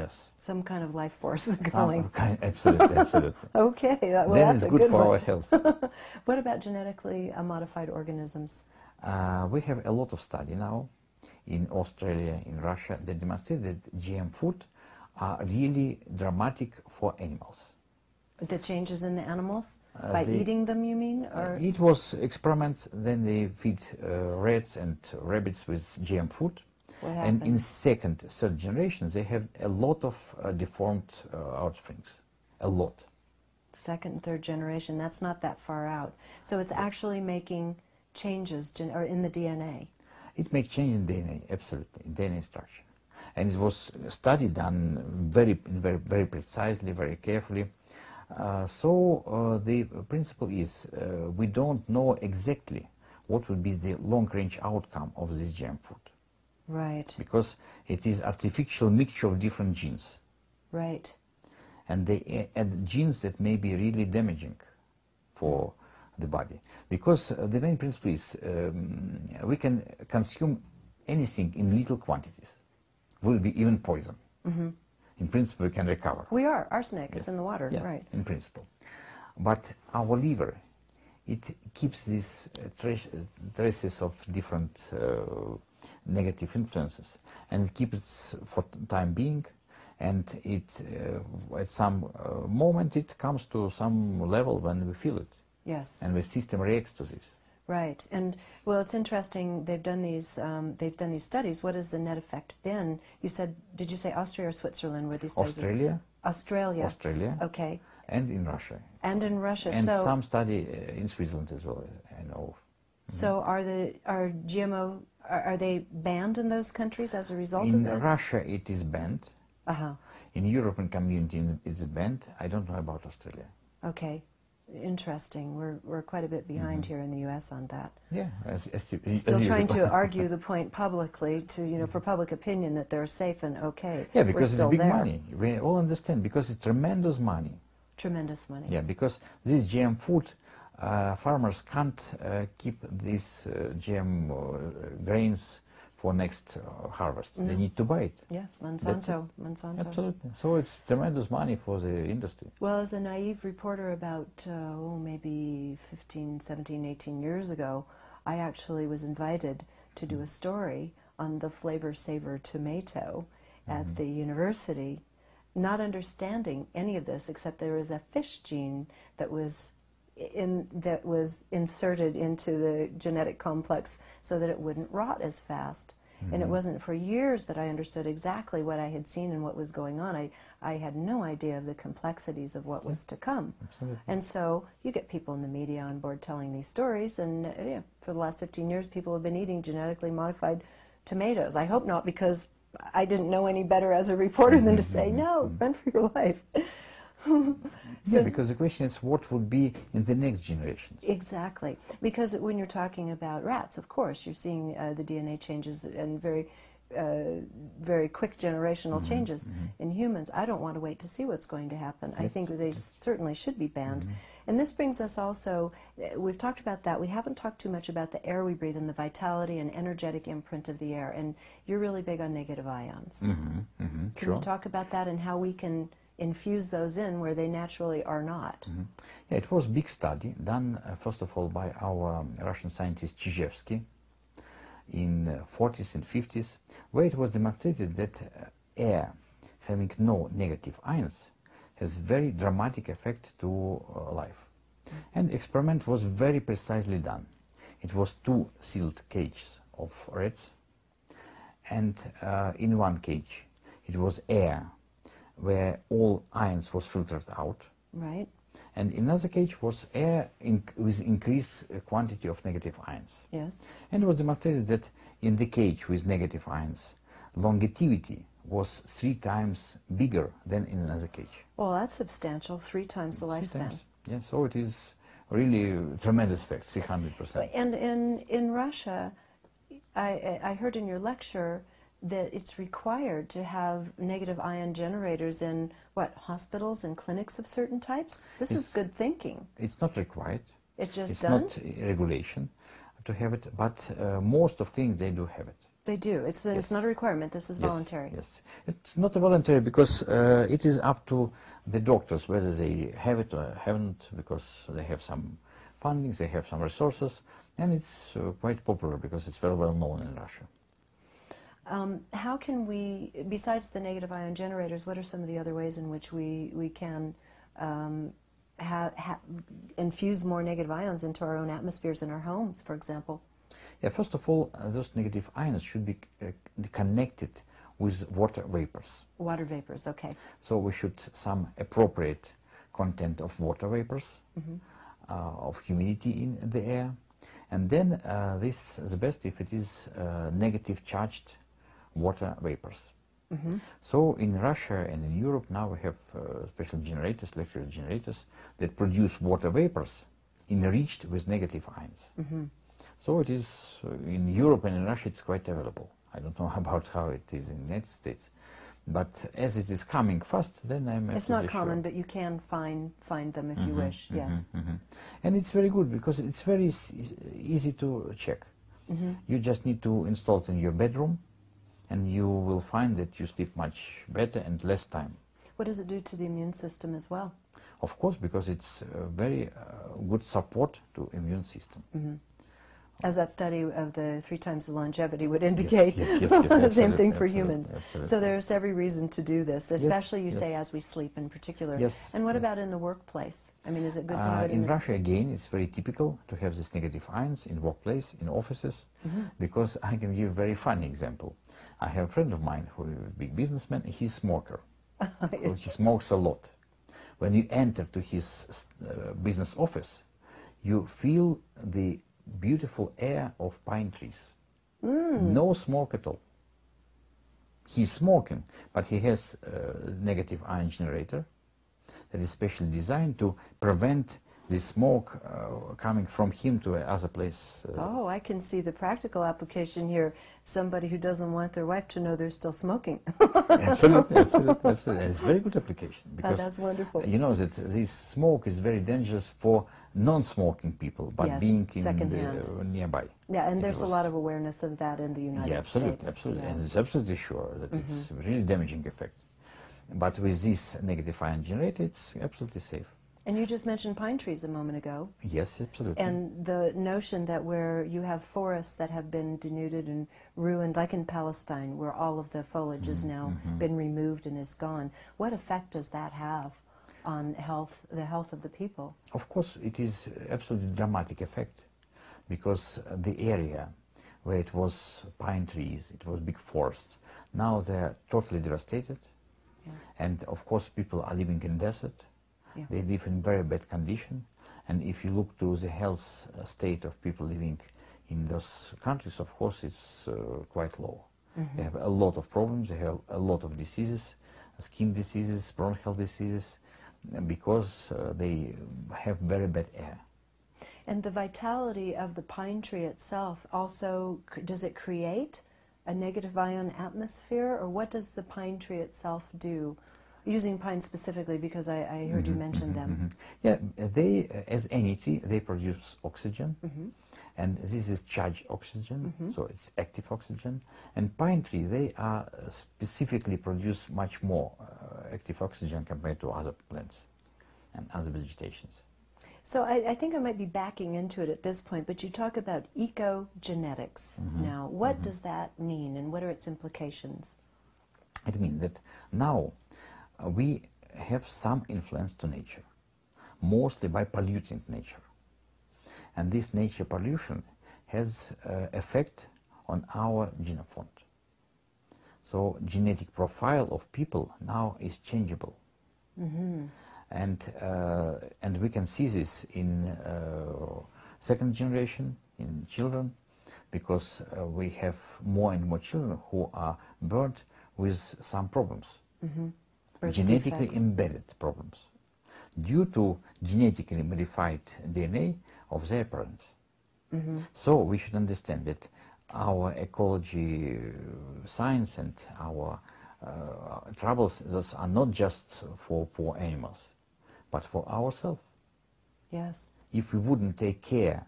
Yes. Some kind of life force going. Absolutely, absolutely. Okay, well, then that's it's a good for one. our health. What about genetically modified organisms? We have a lot of study now in Australia, in Russia, that demonstrate that GM food are really dramatic for animals. The changes in the animals? By eating them, you mean? Or? It was experiments, then they feed rats and rabbits with GM food. And in second, third generations, they have a lot of deformed offsprings. A lot. Second and third generation, that's not that far out. So it's actually making changes or in the DNA. It makes change in DNA, absolutely, in DNA structure. And it was a study done very precisely, very carefully. So the principle is we don't know exactly what would be the long-range outcome of this GM food. Right. Because it is artificial mixture of different genes. Right. And they add genes that may be really damaging for the body. Because the main principle is we can consume anything in little quantities. Will be even poison. Mm-hmm. In principle, we can recover. We are. Arsenic, yes. It's in the water, yeah, right. In principle. But our liver, it keeps these traces of different negative influences. And it keeps it for time being. And it, at some moment, it comes to some level when we feel it. Yes. And the system reacts to this. Right, and well, it's interesting. They've done these studies. What has the net effect been? You said, did you say Austria or Switzerland? Where these studies? Australia. Australia. Australia. Okay. And in Russia. And in Russia. And so some study in Switzerland as well, I know. So are GMO are they banned in those countries as a result of that? In Russia, it is banned. In European community, it's banned. I don't know about Australia. Okay. Interesting. We're quite a bit behind here in the U.S. on that. Yeah, still trying to argue the point publicly to for public opinion that they're safe and okay. Yeah, because it's big money. We all understand because it's tremendous money. Tremendous money. Yeah, because this GM food, farmers can't keep these GM grains for next harvest. No. They need to buy it. Yes, Monsanto. Absolutely. So it's tremendous money for the industry. Well, as a naive reporter about, maybe 15, 17, 18 years ago, I actually was invited to do a story on the flavor saver tomato at the university, not understanding any of this except there was a fish gene that was inserted into the genetic complex so that it wouldn't rot as fast. And it wasn't for years that I understood exactly what I had seen and what was going on. I had no idea of the complexities of what was to come. Absolutely. And so you get people in the media on board telling these stories, and for the last 15 years people have been eating genetically modified tomatoes. I hope not, because I didn't know any better as a reporter than to say, no, run for your life. Yeah, because the question is what would be in the next generation. Exactly. Because when you're talking about rats, of course, you're seeing the DNA changes and very quick generational changes in humans. I don't want to wait to see what's going to happen. I think they certainly should be banned. And this brings us also, we've talked about that, we haven't talked too much about the air we breathe and the vitality and energetic imprint of the air. And you're really big on negative ions. Can you talk about that and how we can infuse those in where they naturally are not? Yeah, it was a big study done, first of all, by our Russian scientist Chizhevsky in 40s and 50s, where it was demonstrated that air having no negative ions has very dramatic effect to life. And the experiment was very precisely done. It was 2 sealed cages of rats, and in one cage it was air where all ions was filtered out. Right. And in another cage was air with increased quantity of negative ions. Yes. And it was demonstrated that in the cage with negative ions, longevity was 3 times bigger than in another cage. Well, that's substantial, 3 times the lifespan. Yeah, so it is really tremendous effect, 300%. And in Russia, I heard in your lecture that it's required to have negative ion generators in, what, hospitals and clinics of certain types? This is good thinking. It's not required. It's just it's done? It's not regulation to have it, but most of clinics, they do have it. They do. It's not a requirement. This is voluntary. Yes. It's not a voluntary because it is up to the doctors whether they have it or haven't, because they have some fundings, they have some resources, and it's quite popular because it's very well known in Russia. How can we, besides the negative ion generators, what are some of the other ways in which we can infuse more negative ions into our own atmospheres in our homes, for example? Yeah, first of all, those negative ions should be connected with water vapors. Water vapors, okay. So we should some appropriate content of water vapors, of humidity in the air, and then this is the best if it is negative charged water vapors. So in Russia and in Europe now we have special generators, electrical generators, that produce water vapors enriched with negative ions. So it is in Europe and in Russia it's quite available. I don't know about how it is in the United States, but as it is coming fast, then I'm It's not common, but you can find them if you wish. Yes. And it's very good because it's very easy to check. You just need to install it in your bedroom, and you will find that you sleep much better and less time. What does it do to the immune system as well? Of course, because it's very good support to immune system. As that study of the 3 times the longevity would indicate. Yes, Same thing for humans. Absolutely. So there's every reason to do this, especially you say as we sleep in particular. And what about in the workplace? I mean, is it good to have it in Russia, again, it's very typical to have these negative ions in workplace, in offices, because I can give a very funny example. I have a friend of mine who is a big businessman. He's a smoker. He smokes a lot. When you enter to his business office, you feel the beautiful air of pine trees. No smoke at all. He's smoking, but he has a negative ion generator that is specially designed to prevent the smoke coming from him to another place. Oh, I can see the practical application here. Somebody who doesn't want their wife to know they're still smoking. Absolutely. And it's a very good application. Because, that's wonderful. You know that this smoke is very dangerous for non-smoking people, but being in nearby. Yeah, and there's a lot of awareness of that in the United States. Absolutely. And it's absolutely sure that it's a really damaging effect. But with this negative ion generator, it's absolutely safe. And you just mentioned pine trees a moment ago. Yes, absolutely. And the notion that where you have forests that have been denuded and ruined, like in Palestine, where all of the foliage has now been removed and is gone, what effect does that have on the health of the people? Of course, it is absolutely dramatic effect, because the area where it was pine trees, it was big forests, now they're totally devastated. And of course, people are living in desert. They live in very bad condition, and if you look to the health state of people living in those countries, of course it's quite low. They have a lot of problems, they have a lot of diseases, skin diseases, bronchial diseases, because they have very bad air. And the vitality of the pine tree itself also, does it create a negative ion atmosphere, or what does the pine tree itself do? Using pine specifically, because I heard you mention them. Yeah, they, as any tree, they produce oxygen, and this is charged oxygen, so it's active oxygen. And pine tree, they are specifically produce much more active oxygen compared to other plants and other vegetations. So I think I might be backing into it at this point, but you talk about ecogenetics now. What does that mean, and what are its implications? It means that now we have some influence to nature, mostly by polluting nature. And this nature pollution has effect on our genome fund. So genetic profile of people now is changeable. And we can see this in second generation, in children, because we have more and more children who are born with some problems. Genetically embedded problems due to genetically modified DNA of their parents. So we should understand that our ecology science and our troubles, those are not just for poor animals, but for ourselves. Yes. If we wouldn't take care